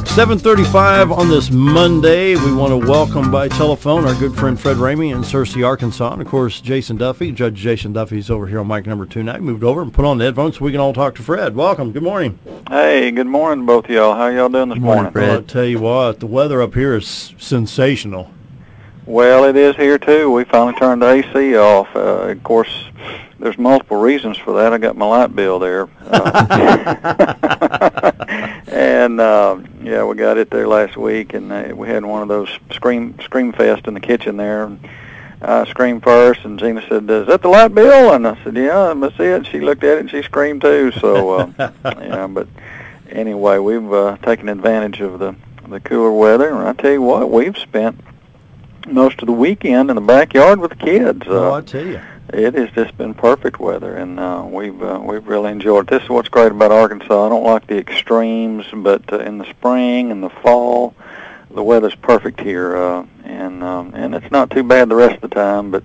7:35 on this Monday. We want to welcome by telephone our good friend Fred Ramey in Searcy, Arkansas. And, of course, Jason Duffy. Judge Jason Duffy's over here on mic number 2 now. He moved over and put on the headphones so we can all talk to Fred. Welcome. Good morning. Hey, good morning, both of y'all. How y'all doing this morning? Fred. Well, I'll tell you what, the weather up here is sensational. Well, it is here, too. We finally turned the AC off. Of course, there's multiple reasons for that. I got my light bill there. And, yeah, we got it there last week, and we had one of those scream fest in the kitchen there. I screamed first, and Gina said, "Is that the light bill?" And I said, "Yeah, that's it." And she looked at it, and she screamed, too. So, yeah, but anyway, we've taken advantage of the cooler weather. And I tell you what, we've spent most of the weekend in the backyard with the kids. Oh, I tell you. It has just been perfect weather, and we've really enjoyed it. This is what's great about Arkansas. I don't like the extremes, but in the spring and the fall, the weather's perfect here, and it's not too bad the rest of the time. But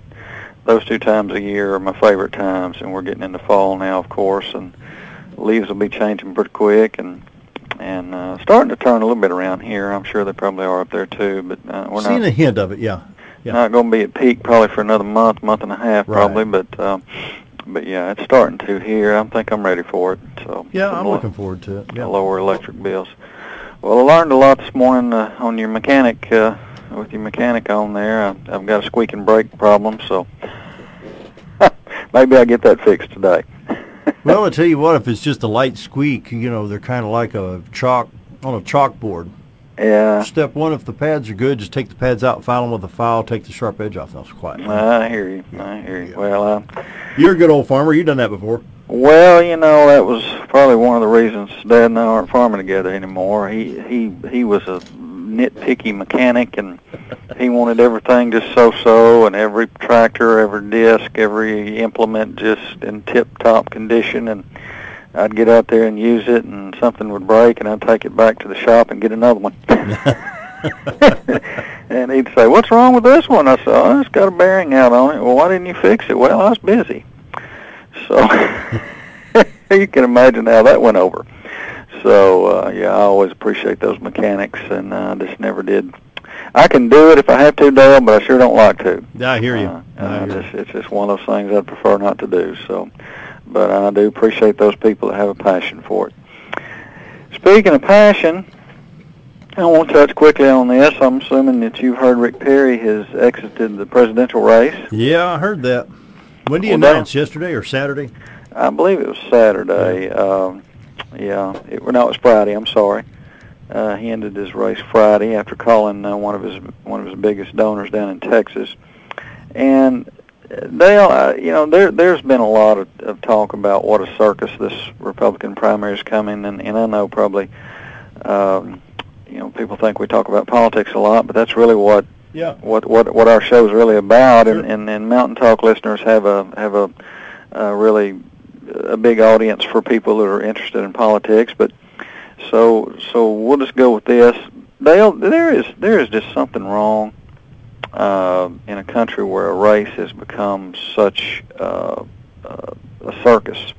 those 2 times a year are my favorite times, and we're getting into fall now, of course, and leaves will be changing pretty quick, and starting to turn a little bit around here. I'm sure they probably are up there too, but we're seeing a hint of it, yeah. Not going to be at peak probably for another month and a half, probably, but yeah, it's starting to here. I think I'm ready for it. So yeah, I'm looking forward to it. Yeah. Lower electric bills. Well, I learned a lot this morning on your mechanic, with your mechanic on there. I've got a squeaking brake problem, so maybe I'll get that fixed today. Well, I tell you what, if it's just a light squeak, you know, they're kind of like a chalkboard. Yeah. Step 1, if the pads are good, just take the pads out, file them with a file, take the sharp edge off. That's quiet. I hear you. Yeah. Well, you're a good old farmer. You've done that before. Well, you know, that was probably one of the reasons Dad and I aren't farming together anymore. He was a nitpicky mechanic, and he wanted everything just so, and every tractor, every disc, every implement just in tip-top condition, and I'd get out there and use it, and something would break, and I'd take it back to the shop and get another one. And he'd say, "What's wrong with this one?" I said, "Oh, it's got a bearing out on it." "Well, why didn't you fix it?" "Well, I was busy." So you can imagine how that went over. So, yeah, I always appreciate those mechanics, and I just never did. I can do it if I have to, Dale, but I sure don't like to. I hear you. It's just one of those things I'd prefer not to do. So, but I do appreciate those people that have a passion for it. Speaking of passion, I want to touch quickly on this. I'm assuming that you've heard Rick Perry has exited the presidential race. Yeah, I heard that. When did he announce? Yesterday or Saturday? I believe it was Saturday. Yeah, it was Friday. I'm sorry. He ended his race Friday after calling one of his biggest donors down in Texas. And Dale, you know, there's been a lot of talk about what a circus this Republican primary is coming, and I know probably you know, people think we talk about politics a lot, but that's really what our show's really about. Sure. And Mountain Talk listeners have a really a big audience for people that are interested in politics. But so we'll just go with this. Dale, there is just something wrong in a country where a race has become such a circus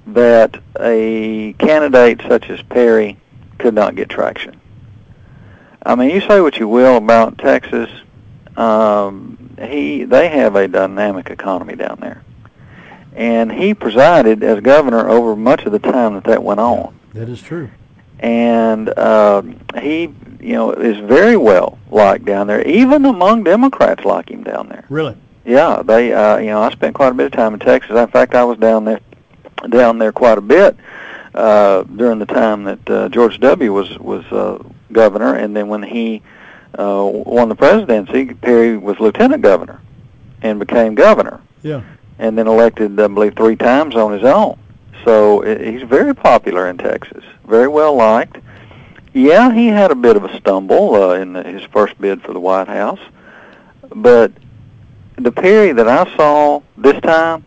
that a candidate such as Perry could not get traction. I mean, you say what you will about Texas, they have a dynamic economy down there, and he presided as governor over much of the time that went on. That is true. And he, you know, is very well liked down there. Even among Democrats like him down there. Really? Yeah, they, you know, I spent quite a bit of time in Texas. In fact, I was down there quite a bit during the time that George W. was governor, and then when he won the presidency, Perry was lieutenant governor and became governor. Yeah. And then elected, I believe, 3 times on his own. So he's very popular in Texas, very well liked. Yeah, he had a bit of a stumble in his first bid for the White House, but the Perry that I saw this time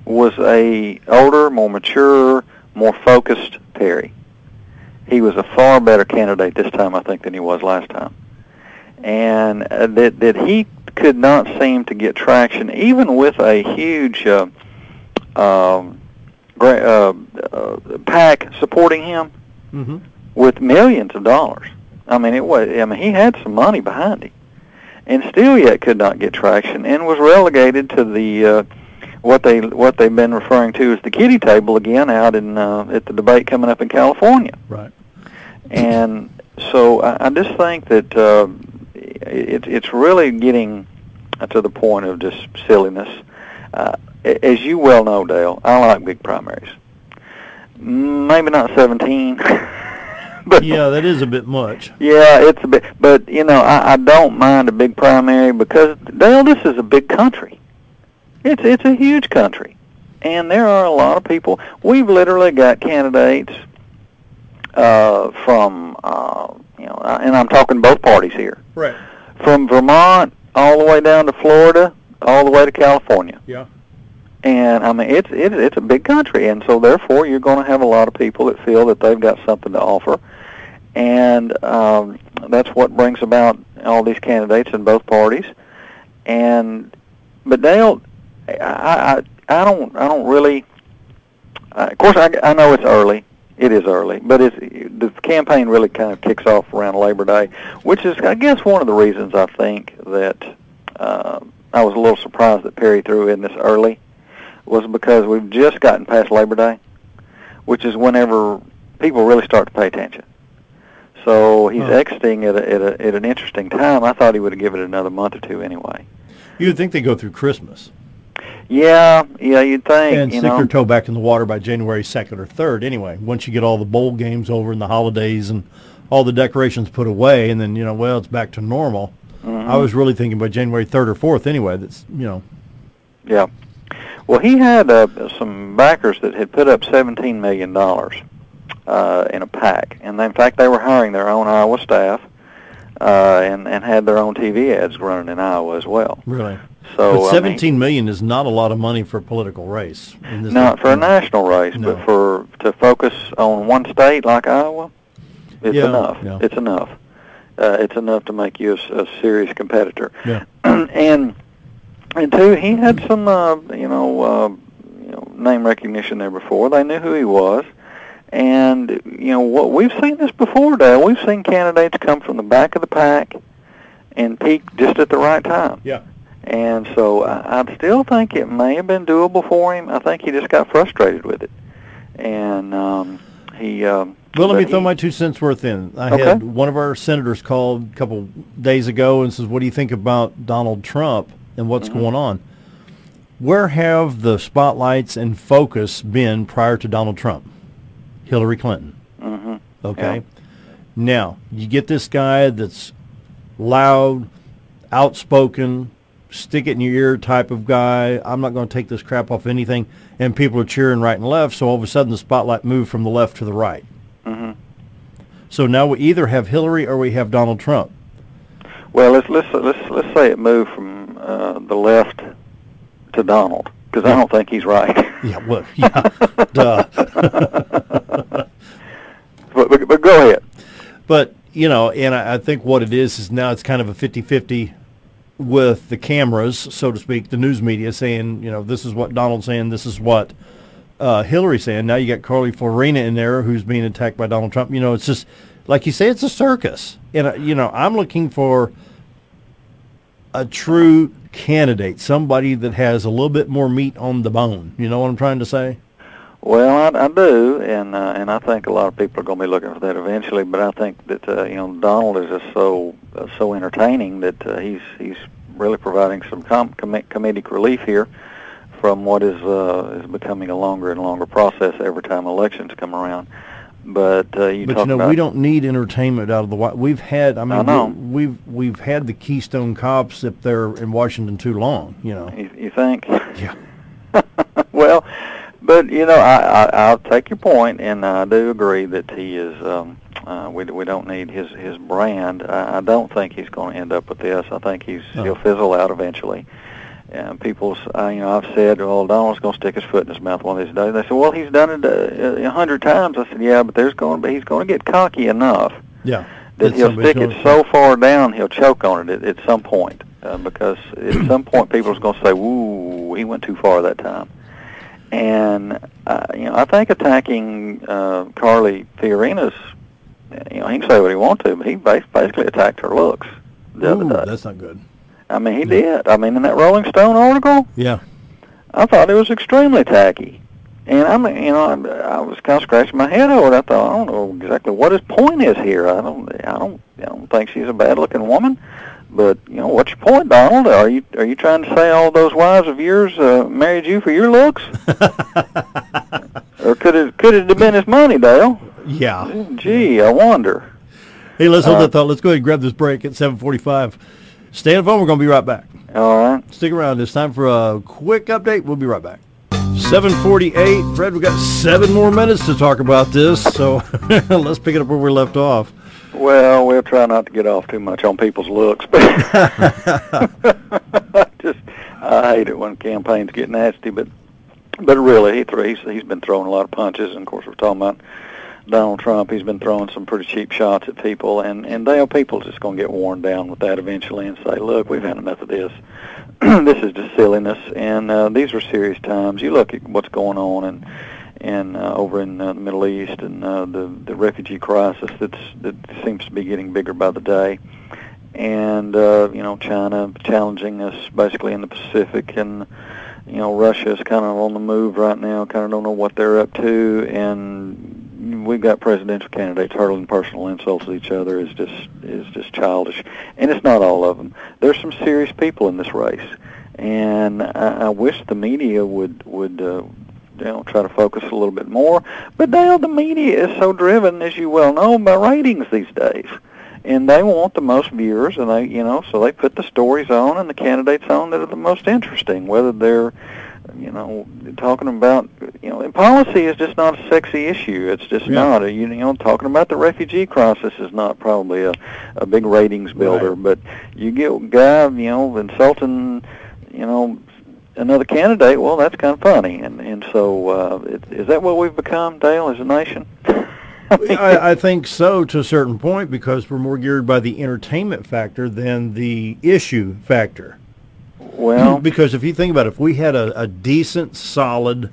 was a older, more mature, more focused Perry. He was a far better candidate this time, I think, than he was last time. And that he could not seem to get traction, even with a huge pack supporting him. Mm-hmm. with millions of dollars. I mean, he had some money behind him, and still yet could not get traction, and was relegated to the what they've been referring to as the kiddie table again out in at the debate coming up in California. Right. And so I just think that it's really getting to the point of just silliness. As you well know, Dale, I like big primaries. Maybe not 17. But, yeah, that is a bit much. Yeah, it's a bit. But, I don't mind a big primary because, Dale, this is a big country. It's a huge country. And there are a lot of people. We've literally got candidates from, and I'm talking both parties here. Right. From Vermont all the way down to Florida, all the way to California. Yeah. And I mean, it's a big country, and so therefore you're going to have a lot of people that feel that they've got something to offer, and that's what brings about all these candidates in both parties. But Dale, I don't really. Of course, I know it's early. It is early, but the campaign really kind of kicks off around Labor Day, which is, I guess, one of the reasons I think that I was a little surprised that Perry threw in this early, was because we've just gotten past Labor Day, which is whenever people really start to pay attention. So he's exiting at an interesting time. I thought he would have given it another month or two anyway. You would think they go through Christmas. Yeah, you'd think. And stick their toe back in the water by January 2nd or 3rd anyway, once you get all the bowl games over and the holidays and all the decorations put away, and then, it's back to normal. Mm-hmm. I was really thinking by January 3rd or 4th anyway. Yeah. Well, he had some backers that had put up $17 million in a PAC. And in fact, they were hiring their own Iowa staff and had their own TV ads running in Iowa as well. Really? So, but $17 million is not a lot of money for a political race. Not for a national race, no. But to focus on one state like Iowa, it's enough. Yeah. It's enough. It's enough to make you a serious competitor. Yeah. And two, he had some name recognition there before. They knew who he was. And what we've seen this before, Dale. We've seen candidates come from the back of the pack and peak just at the right time. Yeah. And so I still think it may have been doable for him. I think he just got frustrated with it. And he... well, let me throw my 2 cents worth in. I had one of our senators called a couple days ago and says, what do you think about Donald Trump and what's going on? Where have the spotlights and focus been prior to Donald Trump? Hillary Clinton. Mm-hmm. Okay. Yeah. Now, you get this guy that's loud, outspoken, stick it in your ear type of guy. I'm not going to take this crap off anything. And people are cheering right and left, so all of a sudden the spotlight moved from the left to the right. Mm-hmm. So now we either have Hillary or we have Donald Trump. Well, let's say it moved from the left to Donald, because I don't think he's right. Yeah, well, yeah, duh. but go ahead. But, and I think what it is now it's kind of a 50-50 with the cameras, so to speak, the news media saying, this is what Donald's saying, this is what Hillary's saying. Now you got Carly Fiorina in there who's being attacked by Donald Trump. It's just, like you say, it's a circus. And, I'm looking for a true candidate, somebody that has a little bit more meat on the bone. You know what I'm trying to say? Well, I do, and I think a lot of people are going to be looking for that eventually. But I think that Donald is just so entertaining that he's really providing some comedic relief here from what is becoming a longer and longer process every time elections come around. But we don't need entertainment out of the White. We've had, we've had the Keystone Cops up there in Washington too long. You think? Yeah. Well, but I'll take your point, and I do agree that he is. We don't need his brand. I don't think he's going to end up with this. I think he'll fizzle out eventually. And I've said, well, Donald's going to stick his foot in his mouth one of these days. They said, well, he's done it 100 times. I said, yeah, but he's going to get cocky enough that he'll stick it so far down he'll choke on it at some point. Because at some point people are going to say, woo, he went too far that time. And I think attacking Carly Fiorina's you know, he can say what he wants to, but he basically attacked her looks the other day. That's not good. I mean, he did. I mean, in that Rolling Stone article, Yeah. I thought it was extremely tacky. And I mean, you know, I was kind of scratching my head over it. I thought, I don't know exactly what his point is here. I don't think she's a bad-looking woman. But you know, what's your point, Donald? Are you trying to say all those wives of yours married you for your looks, or could it have been his money, Dale? Yeah. Gee, I wonder. Hey, let's hold that thought. Let's go ahead and grab this break at 7:45. Stay on the phone. We're going to be right back. All right. Stick around. It's time for a quick update. We'll be right back. 7:48. Fred, we've got 7 more minutes to talk about this, so let's pick it up where we left off. Well, we'll try not to get off too much on people's looks, but I hate it when campaigns get nasty. But really, he's been throwing a lot of punches, and of course we're talking about Donald Trump. He's been throwing some pretty cheap shots at people, and people just going to get worn down with that eventually and say, look, we've had enough of this. This is just silliness, and these are serious times. You look at what's going on and over in the Middle East and the refugee crisis that seems to be getting bigger by the day, and you know, China challenging us basically in the Pacific, and you know, Russia's kind of on the move right now, kind of don't know what they're up to, and we've got presidential candidates hurling personal insults at each other is just childish, and it's not all of them. There's some serious people in this race, and I wish the media would try to focus a little bit more. But Dale, the media is so driven, as you well know, by ratings these days, and they want the most viewers, and so they put the stories on and the candidates on that are the most interesting, whether they're talking about, and policy is just not a sexy issue. It's just not. Talking about the refugee crisis is not probably a big ratings builder, Right. but you get a guy, insulting, another candidate, well, that's kind of funny. And so is that what we've become, Dale, as a nation? I think so, to a certain point, because we're more geared by the entertainment factor than the issue factor. Well, because if you think about it, if we had a decent, solid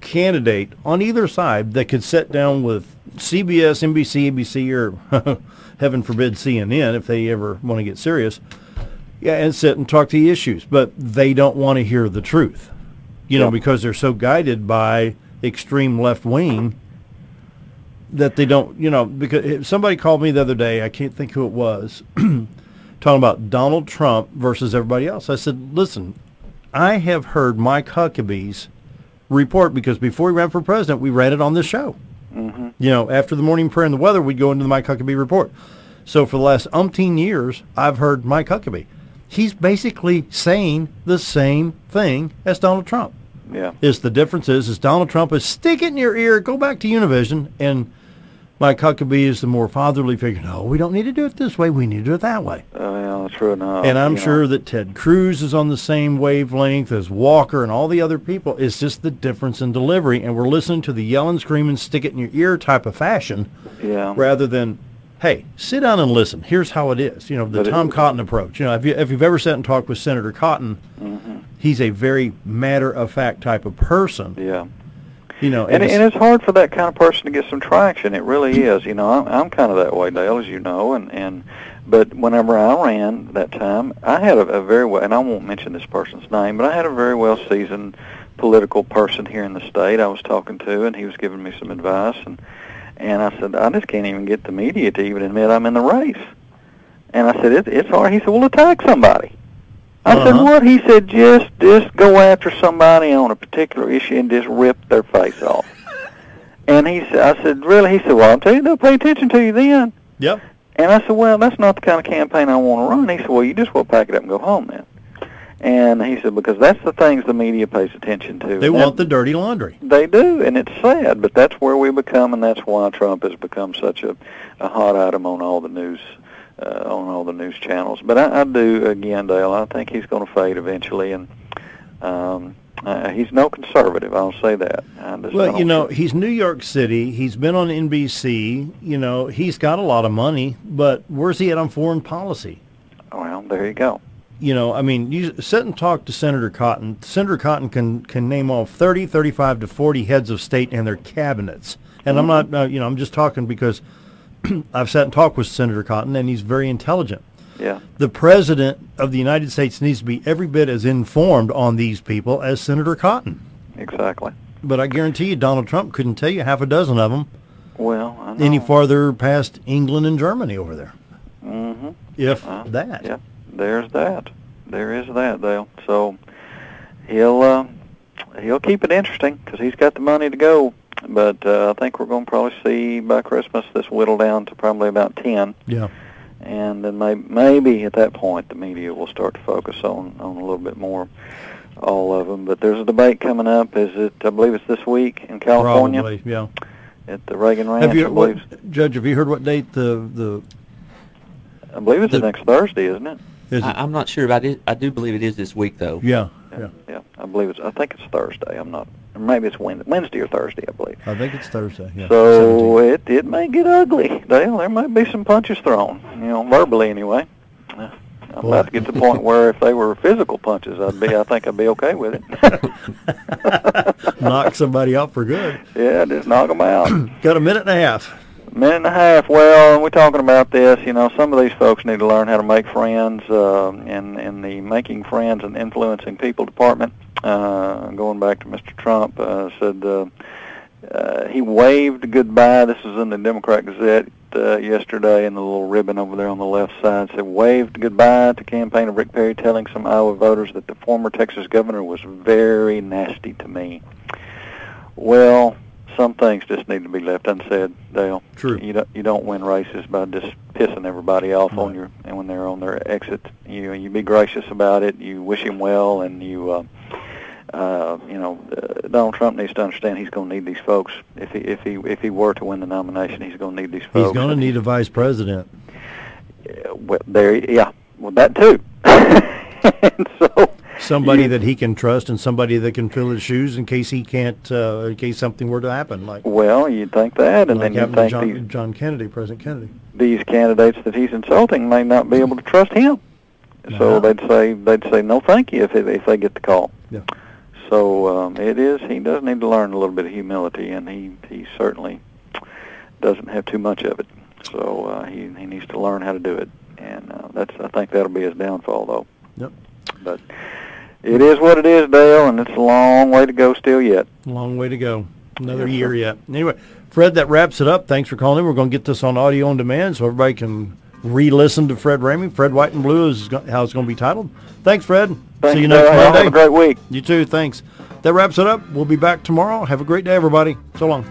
candidate on either side that could sit down with CBS, NBC, ABC, or heaven forbid CNN, if they ever want to get serious, and sit and talk the issues, but they don't want to hear the truth, because they're so guided by extreme left wing that they don't, because somebody called me the other day, I can't think who it was, talking about Donald Trump versus everybody else. I said, listen, I have heard Mike Huckabee's report, because before he ran for president, we ran it on this show. Mm-hmm. After the morning prayer and the weather, we'd go into the Mike Huckabee report. So for the last umpteen years, I've heard Mike Huckabee. He's basically saying the same thing as Donald Trump. Yeah. The difference is Donald Trump is stick it in your ear, go back to Univision, and Mike Huckabee is the more fatherly figure. No, we don't need to do it this way. We need to do it that way. Yeah, that's true enough. And I'm sure that Ted Cruz is on the same wavelength as Walker and all the other people. It's just the difference in delivery, and we're listening to the yelling, screaming, stick it in your ear type of fashion, rather than, hey, sit down and listen. Here's how it is. The Tom Cotton approach. If you've ever sat and talked with Senator Cotton, he's a very matter-of-fact type of person. Yeah. And it's hard for that kind of person to get some traction. It really is. I'm kind of that way, Dale, as you know. But whenever I ran that time, I had a very well, and I won't mention this person's name, but I had a very well seasoned political person here in the state I was talking to, and he was giving me some advice, and I said, I just can't even get the media to even admit I'm in the race. And I said, it's hard. He said, well, attack somebody. I said, what? He said, just go after somebody on a particular issue and just rip their face off. And I said, really? He said, well, I'll tell you, they'll pay attention to you then. Yep. And I said, well, that's not the kind of campaign I want to run. He said, well, you just will pack it up and go home then. And he said, because that's the things the media pays attention to. They want the dirty laundry. They do, and it's sad, but that's where we become, and that's why Trump has become such a hot item on all the news channels. But I do, again, Dale, I think he's going to fade eventually, and he's no conservative, I'll say that. Well, he's New York City. He's been on NBC. He's got a lot of money, but where's he at on foreign policy? Well, there you go. You sit and talk to Senator Cotton. Senator Cotton can name off 30, 35 to 40 heads of state and their cabinets. And I'm not, I'm just talking because I've sat and talked with Senator Cotton, and he's very intelligent. Yeah. The President of the United States needs to be every bit as informed on these people as Senator Cotton. Exactly. But I guarantee you Donald Trump couldn't tell you half a dozen of them Well, I know. any farther past England and Germany over there. Mm-hmm. If that. Yeah, there's that. There is that, Dale. So he'll keep it interesting because he's got the money to go. But I think we're going to probably see by Christmas this whittle down to probably about 10. Yeah. And then maybe at that point the media will start to focus on a little bit more all of them. But there's a debate coming up. I believe it's this week in California. Probably, yeah. At the Reagan Ranch, I believe. Judge, have you heard what date the I believe it's the next Thursday, isn't it? I'm not sure about it. I do believe it is this week, though. Yeah. Yeah. I think it's Thursday. I'm not. Maybe it's Wednesday or Thursday, I believe. I think it's Thursday. Yeah. So it may get ugly, Dale. There might be some punches thrown, verbally anyway. I'm about to get to the point where if they were physical punches, I think I'd be okay with it. Knock somebody out for good. Yeah, just knock them out. Got a minute and a half. Minute and a half. Well, we're talking about this. Some of these folks need to learn how to make friends. In the making friends and influencing people department, going back to Mr. Trump, said he waved goodbye. This was in the Democrat Gazette yesterday, in the little ribbon over there on the left side. Said waved goodbye to campaign of Rick Perry, telling some Iowa voters that the former Texas governor was very nasty to me. Well, some things just need to be left unsaid, Dale. True. You don't win races by just pissing everybody off on and when they're on their exit. You be gracious about it. You wish him well, and Donald Trump needs to understand he's going to need these folks. If he were to win the nomination, he's going to need these folks. He's going to need a vice president. Well, that too. And so. Somebody that he can trust and somebody that can fill his shoes in case he can't, in case something were to happen. Well, you'd think that, and like then you'd think John Kennedy, President Kennedy. These candidates that he's insulting may not be able to trust him. So they'd say no, thank you if they get the call. Yeah. So he does need to learn a little bit of humility, and he certainly doesn't have too much of it. So he needs to learn how to do it, and I think that'll be his downfall, though. Yep. But it is what it is, Dale, and it's a long way to go still yet. Long way to go. Another year yet. Anyway, Fred, that wraps it up. Thanks for calling in. We're going to get this on audio on demand so everybody can re-listen to Fred Ramey. Fred White and Blue is how it's going to be titled. Thanks, Fred. Thanks, see you next Monday. Monday. Have a great week. You too. Thanks. That wraps it up. We'll be back tomorrow. Have a great day, everybody. So long.